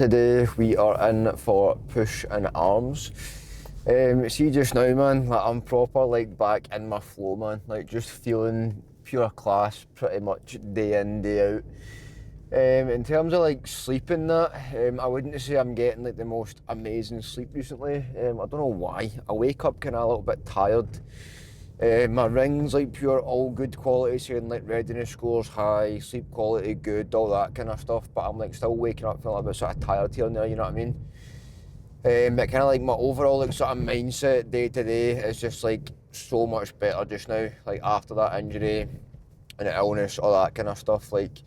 Today we are in for push and arms. See just now, man, like I'm proper like back in my flow, man. Like just feeling pure class pretty much day in, day out. In terms of like sleeping that, I wouldn't say I'm getting like the most amazing sleep recently. I don't know why. I wake up kind of a little bit tired. My ring's like pure all good quality, saying like readiness scores high, sleep quality good, all that kind of stuff. But I'm like still waking up feeling a bit sort of tired here and there, you know what I mean? But kind of like my overall like sort of mindset day to day is just like so much better just now. Like after that injury and the illness, all that kind of stuff. Like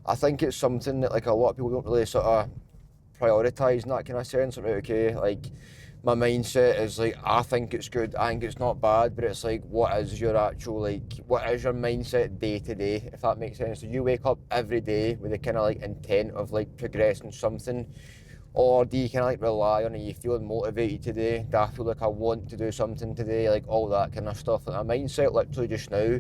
I think it's something that like a lot of people don't really sort of prioritise in that kind of sense. Right, okay, like my mindset is like I think it's good, I think it's not bad, but it's like what is your actual what is your mindset day to day, if that makes sense? Do you wake up every day with the kind of like intent of like progressing something, or do you kind of like rely on it? You feeling motivated today? Do I feel like I want to do something today? Like all that kind of stuff. Like my mindset literally just now,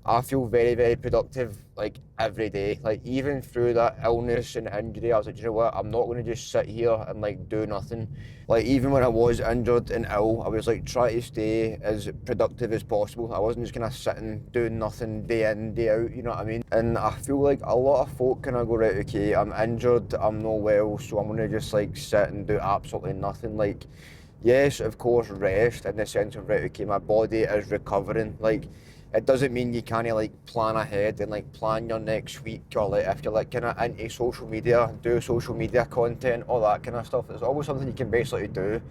I feel very, very productive like every day. Like even through that illness and injury, I was like, you know what, I'm not going to just sit here and like do nothing. Like even when I was injured and ill, I was like trying to stay as productive as possible. I wasn't just kind of sitting doing nothing day in, day out, you know what I mean? And I feel like a lot of folk kind of go, right, okay, I'm injured, I'm not well, so I'm going to just like sit and do absolutely nothing. Like, yes, of course, rest in the sense of, right, okay, my body is recovering. Like, it doesn't mean you can't like plan ahead and like plan your next week, or like if you're like kind of into social media, do social media content, all that kind of stuff. There's always something you can basically do.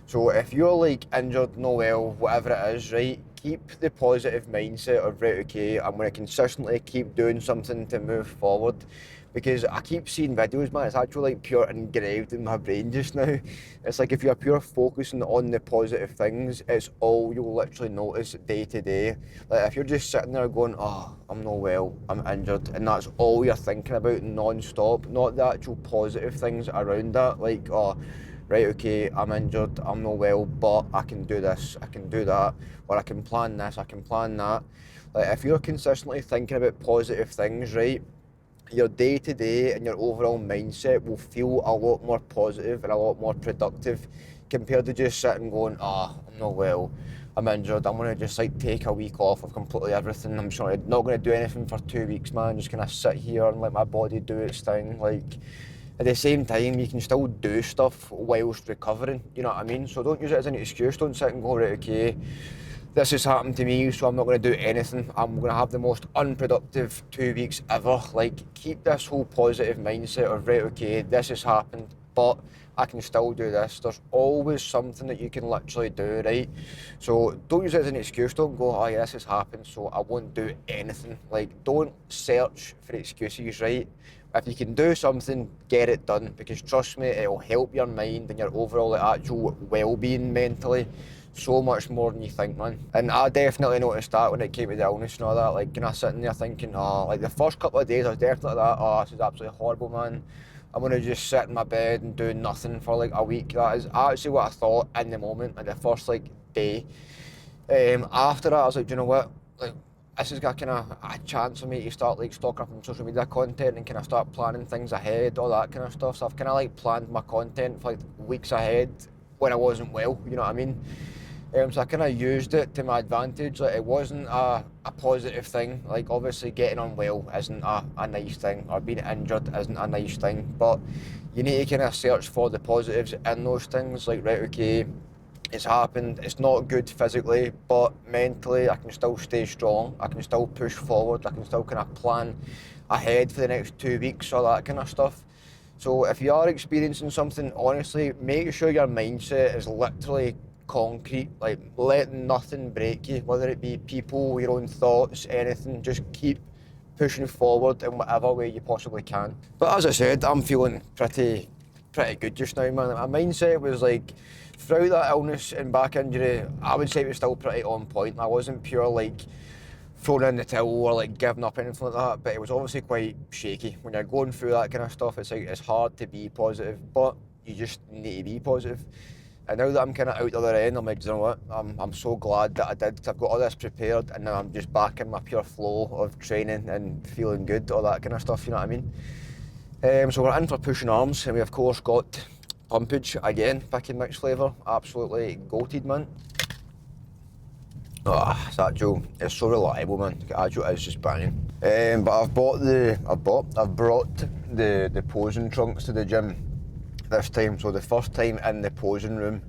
So if you're like injured, no well, whatever it is, right, keep the positive mindset of, right, okay, I'm going to consistently keep doing something to move forward. Because I keep seeing videos, man, it's actually like pure engraved in my brain just now. It's like if you're pure focusing on the positive things, it's all you'll literally notice day to day. Like if you're just sitting there going, oh, I'm not well, I'm injured, and that's all you're thinking about non-stop, not the actual positive things around that, like, oh, right, okay, I'm injured, I'm not well, but I can do this, I can do that, or I can plan this, I can plan that. Like if you're consistently thinking about positive things, right, your day to day and your overall mindset will feel a lot more positive and a lot more productive compared to just sitting going, I'm not well, I'm injured, I'm going to just like take a week off of completely everything, I'm not going to do anything for 2 weeks, man, just kind of sit here and let my body do its thing. Like at the same time, you can still do stuff whilst recovering, you know what I mean? So don't use it as an excuse, don't sit and go, right, okay, this has happened to me, so I'm not going to do anything. I'm going to have the most unproductive 2 weeks ever. Like, keep this whole positive mindset of, right, okay, this has happened, but I can still do this. There's always something that you can literally do, right? So don't use it as an excuse. Don't go, oh yeah, this has happened, so I won't do anything. Like, don't search for excuses, right? If you can do something, get it done, because trust me, it'll help your mind and your overall actual well-being mentally so much more than you think, man. And I definitely noticed that when it came to the illness and all that, like, sitting there thinking, like the first couple of days I was definitely like that, this is absolutely horrible, man. I'm gonna just sit in my bed and do nothing for like a week. That is actually what I thought in the moment, like the first like day. After that I was like, do you know what, like this is got kind of a chance for me to start like stocking up on social media content and kind of start planning things ahead, all that kind of stuff. So I've kind of like planned my content for like weeks ahead when I wasn't well, you know what I mean? So I kind of used it to my advantage. Like it wasn't a positive thing. Like obviously getting unwell isn't a nice thing, or being injured isn't a nice thing, but you need to kind of search for the positives in those things. Like, right, okay, it's happened, it's not good physically, but mentally I can still stay strong, I can still push forward, I can still kind of plan ahead for the next 2 weeks, all that kind of stuff. So if you are experiencing something, honestly, make sure your mindset is literally concrete. Like, let nothing break you, whether it be people, your own thoughts, anything. Just keep pushing forward in whatever way you possibly can. But as I said, I'm feeling pretty good just now, man. My mindset was like, throughout that illness and back injury, I would say it was still pretty on point. I wasn't pure like throwing in the towel or like giving up anything like that, but it was obviously quite shaky. When you're going through that kind of stuff, it's like it's hard to be positive, but you just need to be positive. And now that I'm kind of out the other end, I'm like, you know what, I'm so glad that I did, because I've got all this prepared, and now I'm just back in my pure flow of training and feeling good, all that kind of stuff, you know what I mean? So we're in for pushing arms, and we of course got pumpage again, pick and mix flavour. Absolutely goated, man. Ah, it's actual, it's so reliable, man. The actual is just banging. But I've brought the posing trunks to the gym this time. So the first time in the posing room,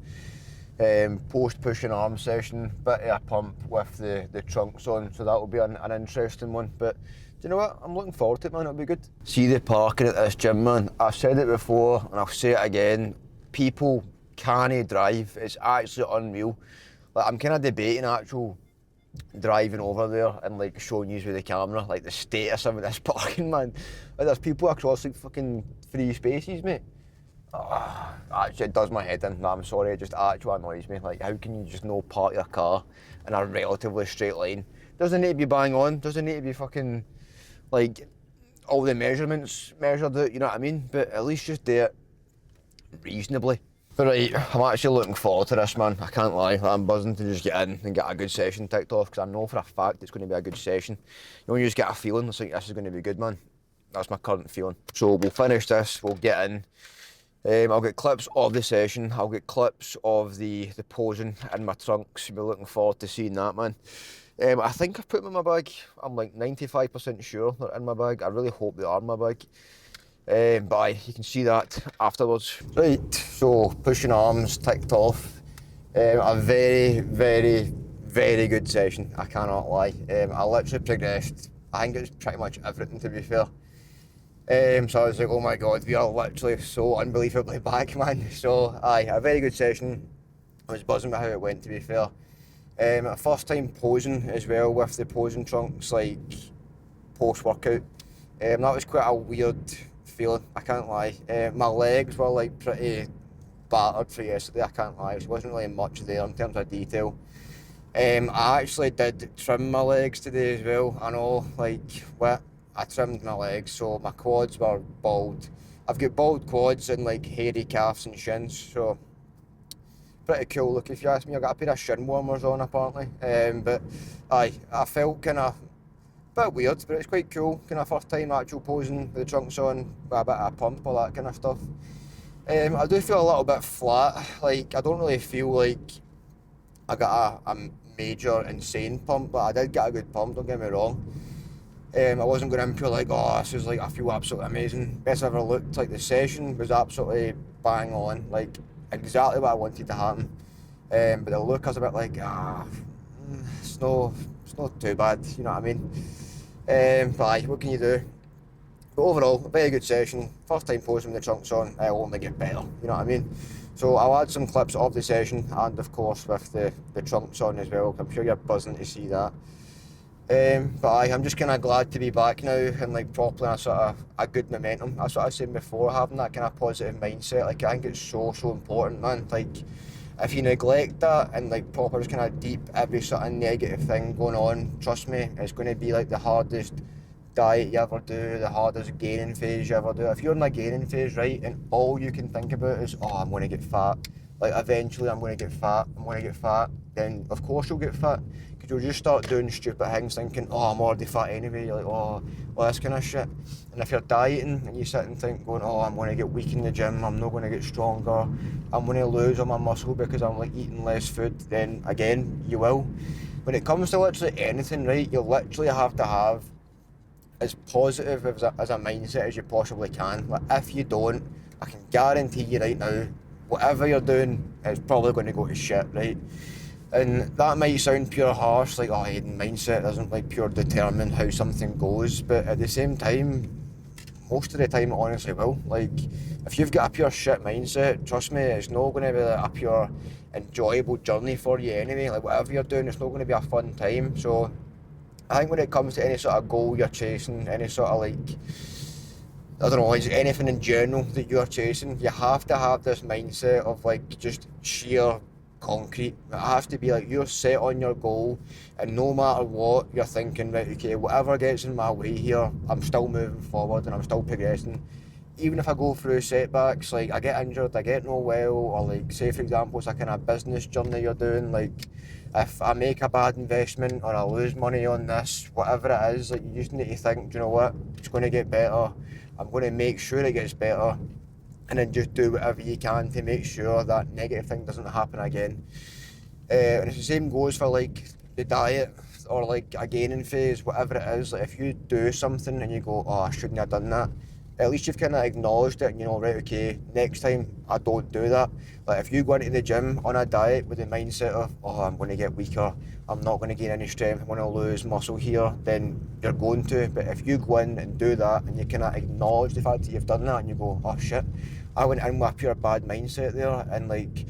post pushing arm session, bit of a pump with the trunks on. So that will be an interesting one. But do you know what? I'm looking forward to it, man. It'll be good. See the parking at this gym, man. I've said it before and I'll say it again. People can't drive. It's actually unreal. Like, I'm kind of debating actual driving over there and like showing you with the camera, like the status of this parking, man. Like, there's people across like fucking 3 spaces, mate. Actually, it does my head in. No, I'm sorry, it just actually annoys me. Like, how can you just not park your car in a relatively straight line? Doesn't need to be bang on, doesn't need to be fucking, like, all the measurements measured out, you know what I mean? But at least just do it reasonably. But right, I'm actually looking forward to this, man. I can't lie. I'm buzzing to just get in and get a good session ticked off, because I know for a fact it's going to be a good session. You know, you just get a feeling, it's like, this is going to be good, man. That's my current feeling. So we'll finish this, we'll get in. I'll get clips of the session, I'll get clips of the posing in my trunks. You'll be looking forward to seeing that, man. I think I've put them in my bag. I'm like 95% sure they're in my bag. I really hope they are in my bag. But aye, you can see that afterwards. Right, so pushing arms ticked off. A very, very, very good session, I cannot lie. I literally progressed, I think it was pretty much everything, to be fair. So I was like, oh my god, we are literally so unbelievably back, man. So aye, a very good session. I was buzzing with how it went, to be fair. First time posing as well, with the posing trunks, like post-workout. That was quite a weird feeling, I can't lie. My legs were like pretty battered for yesterday, I can't lie. There wasn't really much there in terms of detail. I actually did trim my legs today as well. I know, like, what? I trimmed my legs, so my quads were bald. I've got bald quads and like hairy calves and shins, so pretty cool look if you ask me. I got a pair of shin warmers on apparently. But aye, I felt kind of bit weird, but it's quite cool. Kind of first time actual posing with the trunks on, with a bit of a pump, all that kind of stuff. I do feel a little bit flat. Like, I don't really feel like I got a major insane pump, but I did get a good pump, don't get me wrong. I wasn't going in pure like, oh, this is like, I feel absolutely amazing. Best I ever looked. Like, the session was absolutely bang on, like exactly what I wanted to happen. But the look, I was a bit like, it's not too bad, you know what I mean? But aye, what can you do? But overall, a very good session. First time posing with the trunks on, it'll only get better, you know what I mean? So I'll add some clips of the session, and of course with the trunks on as well. I'm sure you're buzzing to see that. But aye, I'm just kind of glad to be back now and like properly in a sort of a good momentum. That's what I was saying before, having that kind of positive mindset. Like, I think it's so important, man. Like, if you neglect that and like proper just kind of deep every sort of negative thing going on, trust me, it's going to be like the hardest diet you ever do, the hardest gaining phase you ever do. If you're in a gaining phase, right, and all you can think about is, oh, I'm going to get fat, like eventually I'm going to get fat, then of course you'll get fat, because you'll just start doing stupid things thinking, oh, I'm already fat anyway. You're like, oh, well, this kind of shit. And if you're dieting and you sit and think, going, oh, I'm going to get weak in the gym, I'm not going to get stronger, I'm going to lose all my muscle because I'm like eating less food, then again, you will. When it comes to literally anything, right, you literally have to have as positive as a mindset as you possibly can. Like, if you don't, I can guarantee you right now, whatever you're doing is probably going to go to shit, right? And that might sound pure harsh, like, oh, mindset doesn't like pure determine how something goes, but at the same time, most of the time it honestly will. Like, if you've got a pure shit mindset, trust me, it's not going to be like a pure enjoyable journey for you anyway. Like, whatever you're doing, it's not going to be a fun time. So I think when it comes to any sort of goal you're chasing, any sort of like, I don't know, anything in general that you're chasing, you have to have this mindset of like just sheer concrete. It has to be like you're set on your goal, and no matter what, you're thinking, right, okay, whatever gets in my way here, I'm still moving forward and I'm still progressing. Even if I go through setbacks, like I get injured, I get no well, or like, say for example, it's a kind of business journey you're doing, like if I make a bad investment or I lose money on this, whatever it is, like you just need to think, do you know what, it's going to get better. I'm going to make sure it gets better, and then just do whatever you can to make sure that negative thing doesn't happen again. And it's the same goes for like the diet or like a gaining phase, whatever it is. Like if you do something and you go, oh, I shouldn't have done that, at least you've kind of acknowledged it and you know, right, okay, next time I don't do that. Like if you go into the gym on a diet with the mindset of, oh, I'm going to get weaker, I'm not going to gain any strength, I'm going to lose muscle here, then you're going to. But if you go in and do that and you kind of acknowledge the fact that you've done that and you go, oh shit, I went in with a pure bad mindset there, and like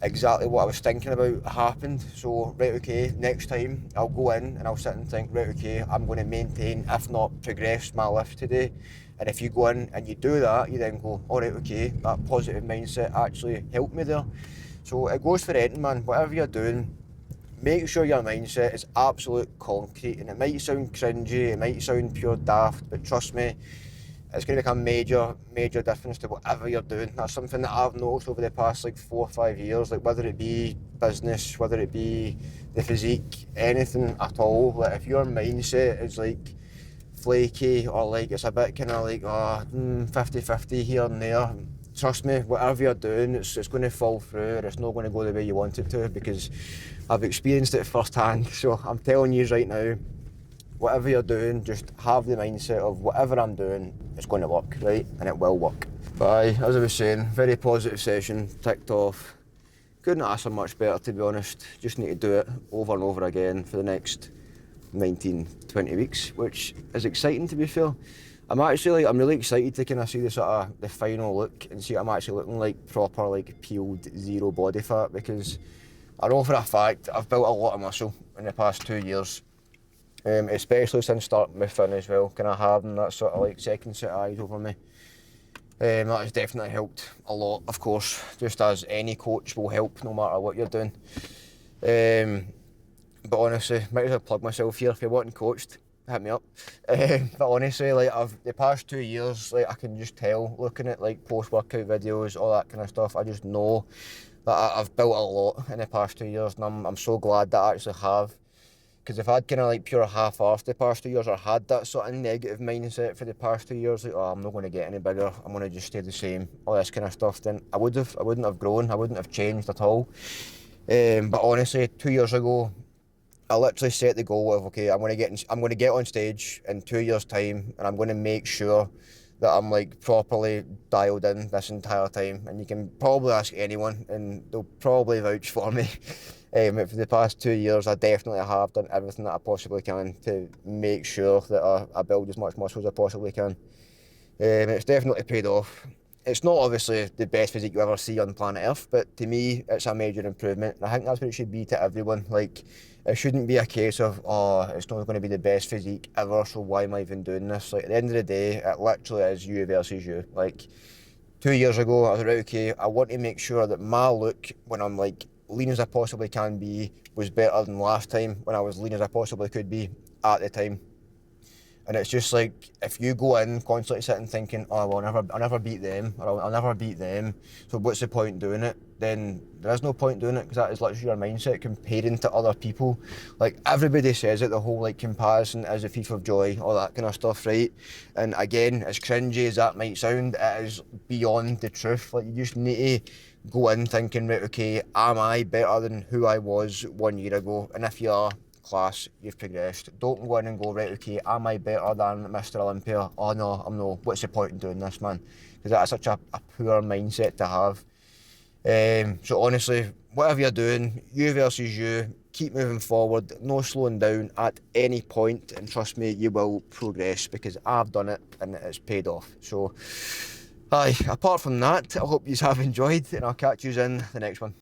exactly what I was thinking about happened. So right, okay, next time I'll go in and I'll sit and think, right, okay, I'm going to maintain, if not progress my lift today. And if you go in and you do that, you then go, all right, okay, that positive mindset actually helped me there. So it goes for anything, man. Whatever you're doing, make sure your mindset is absolute concrete. And it might sound cringy, it might sound pure daft, but trust me, it's going to make a major difference to whatever you're doing. That's something that I've noticed over the past like 4 or 5 years, like whether it be business, whether it be the physique, anything at all. Like if your mindset is like flaky or like it's a bit kind of like 50-50 here and there, trust me, whatever you're doing, it's going to fall through, and it's not going to go the way you want it to, because I've experienced it firsthand. So I'm telling you right now, whatever you're doing, just have the mindset of whatever I'm doing, it's going to work, right? And it will work. But aye, as I was saying, very positive session, ticked off. Couldn't ask for much better, to be honest. Just need to do it over and over again for the next 19-20 weeks, which is exciting, to be fair. I'm really excited to kind of see the final look and see what I'm actually looking like, proper like peeled, zero body fat, because I know for a fact I've built a lot of muscle in the past 2 years. Especially since starting with Finn as well, kind of having that sort of like second set of eyes over me. That has definitely helped a lot, of course, just as any coach will help no matter what you're doing. But honestly, might as well plug myself here. If you're wanting coached, hit me up. But honestly, like the past 2 years, like I can just tell looking at like post-workout videos, all that kind of stuff, I just know that I've built a lot in the past 2 years, and I'm so glad that I actually have. Because if I'd kind of like pure half-arsed the past 2 years, or had that sort of negative mindset for the past 2 years, like, oh, I'm not going to get any bigger, I'm going to just stay the same, all this kind of stuff, then I wouldn't have grown, I wouldn't have changed at all. But honestly, 2 years ago, I literally set the goal of, okay, I'm going to get on stage in 2 years' time, and I'm going to make sure that I'm like properly dialed in this entire time. And you can probably ask anyone, and they'll probably vouch for me. For the past 2 years, I definitely have done everything that I possibly can to make sure that I build as much muscle as I possibly can. It's definitely paid off. It's not obviously the best physique you ever see on planet Earth, but to me, it's a major improvement. And I think that's what it should be to everyone. Like, it shouldn't be a case of, oh, it's not going to be the best physique ever, so why am I even doing this? Like, at the end of the day, it literally is you versus you. Like, 2 years ago, I was like, okay, I want to make sure that my look, when I'm like lean as I possibly can be, was better than last time when I was lean as I possibly could be at the time. And it's just like, if you go in constantly sitting thinking, oh, well, I'll never beat them, or I'll never beat them, so what's the point doing it? Then there is no point doing it, because that is literally your mindset, comparing to other people. Like, everybody says it, the whole like comparison is a thief of joy, all that kind of stuff, right? And again, as cringy as that might sound, it is beyond the truth. Like, you just need to go in thinking, right, okay, am I better than who I was 1 year ago? And if you are, class, you've progressed. Don't go in and go, right, okay, am I better than Mr. Olympia? Oh no, I'm not. What's the point in doing this, man? Because that's such a poor mindset to have. So honestly, whatever you're doing, you versus you, keep moving forward, no slowing down at any point, and trust me, you will progress, because I've done it and it's paid off. So, aye, apart from that, I hope you have enjoyed, and I'll catch you in the next one.